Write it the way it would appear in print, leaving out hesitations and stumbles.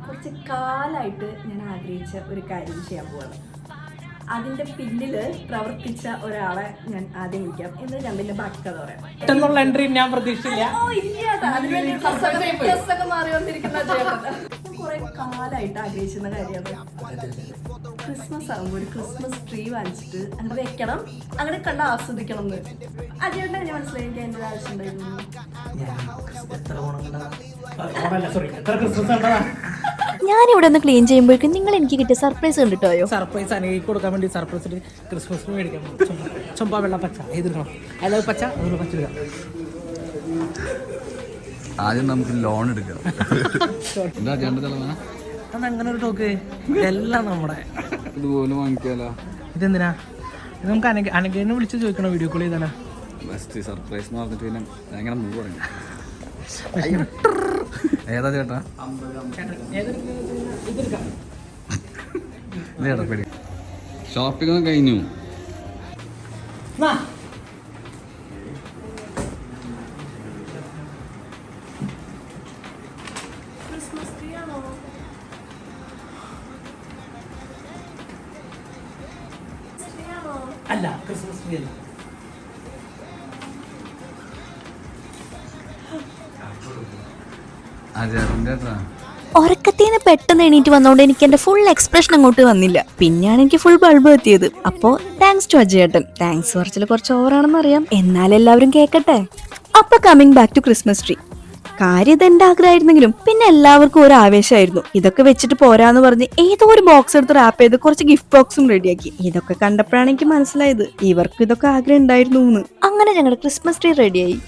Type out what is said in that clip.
കുറച്ച് കാലമായിട്ട് ഞാൻ ആഗ്രഹിച്ച ഒരു കാര്യം ചെയ്യാൻ പോവാണ്. അതിന്റെ പിന്നില് പ്രവർത്തിച്ച ഒരാളെ ഞാൻ ആദ്യം വിളിക്കാം, എന്ന് ഞാൻ പിന്നെ ബാക്കി കഥ പറയാം. എൻട്രി ഞാൻ പ്രതീക്ഷിച്ചില്ല. മാറി വന്നിരിക്കുന്ന കുറെ കാലമായിട്ട് ആഗ്രഹിച്ചിരുന്ന കാര്യമാണ്. ക്രിസ്മസ് ആകുമ്പോൾ ഒരു ക്രിസ്മസ് ട്രീ വാങ്ങിച്ചിട്ട് അങ്ങനെ വെക്കണം, അങ്ങനെ കണ്ട് ആസ്വദിക്കണം എന്ന്. അജയേട്ടനെ എങ്ങനെ മനസ്സിലായി എനിക്ക് അതിൻ്റെ ആവശ്യം ഉണ്ടായിരുന്നു? ഞാനിവിടെ ഒന്ന് ക്ലീൻ ചെയ്യുമ്പോഴേക്കും നിങ്ങൾ എനിക്ക് കിട്ടിയ സർപ്രൈസ് കണ്ടിട്ടോയോ? സർപ്രൈസ് അനുഭവിക്ക് കൊടുക്കാൻ വേണ്ടി സർപ്രൈസ് ക്രിസ്മസിന് മേടിക്കാൻ ചുമ്പാ വെള്ള പച്ച എതിർക്കണം. അല്ലാതെ പച്ച അതൊരു പച്ച എടുക്കാം. ആദ്യം നമുക്ക് ലോൺ എടുക്കാം. അതങ്ങനെ ഒരു ടോക്ക് എല്ലാം നമ്മുടെ ഇതുപോലെ വാങ്ങിക്കാലോ. ഇതെന്തിനാ? ഇത് നമുക്ക് അനഘേനെ വിളിച്ച് ചോദിക്കണോ? വീഡിയോ കോൾ ചെയ്താലോ? ബെസ്റ്റ് സർപ്രൈസ് എന്ന് പറഞ്ഞിട്ട് പിന്നെ എങ്ങനെ മൂവ് പറഞ്ഞു. ഏതാ ചേട്ടാ? ചേട്ടാ പേടി. ഷോപ്പിംഗ് ഒക്കെ കഴിഞ്ഞു. ക്രിസ്മസ് ട്രീ ആണോ? അല്ല, ക്രിസ്മസ് ട്രീ അല്ല. ഉറക്കത്തിന്ന് പെട്ടെന്ന് എണീറ്റ് വന്നോണ്ട് എനിക്ക് എന്റെ ഫുൾ എക്സ്പ്രഷൻ അങ്ങോട്ട് വന്നില്ല. പിന്നെയാണ് എനിക്ക് ഫുൾ ബൾബ് എത്തിയത്. അപ്പോ താങ്ക്സ് ടു അജയേട്ടൻ. താങ്ക്സ് കുറച്ചിൽ കുറച്ച് ഓവറാണെന്ന് അറിയാം, എന്നാലും എല്ലാവരും കേൾക്കട്ടെ. അപ്പൊ coming back to Christmas tree. കാര്യം ഇത് എന്റെ ആഗ്രഹമായിരുന്നെങ്കിലും പിന്നെ എല്ലാവർക്കും ഒരു ആവേശമായിരുന്നു. ഇതൊക്കെ വെച്ചിട്ട് പോരാന്ന് പറഞ്ഞ് ഏതോ ഒരു ബോക്സ് എടുത്ത് റാപ്പ് ചെയ്ത് കുറച്ച് ഗിഫ്റ്റ് ബോക്സും റെഡിയാക്കി. ഇതൊക്കെ കണ്ടപ്പോഴാണ് എനിക്ക് മനസ്സിലായത് ഇവർക്ക് ഇതൊക്കെ ആഗ്രഹം ഉണ്ടായിരുന്നു എന്ന്. അങ്ങനെ ഞങ്ങളുടെ ക്രിസ്മസ് ട്രീ റെഡിയായി.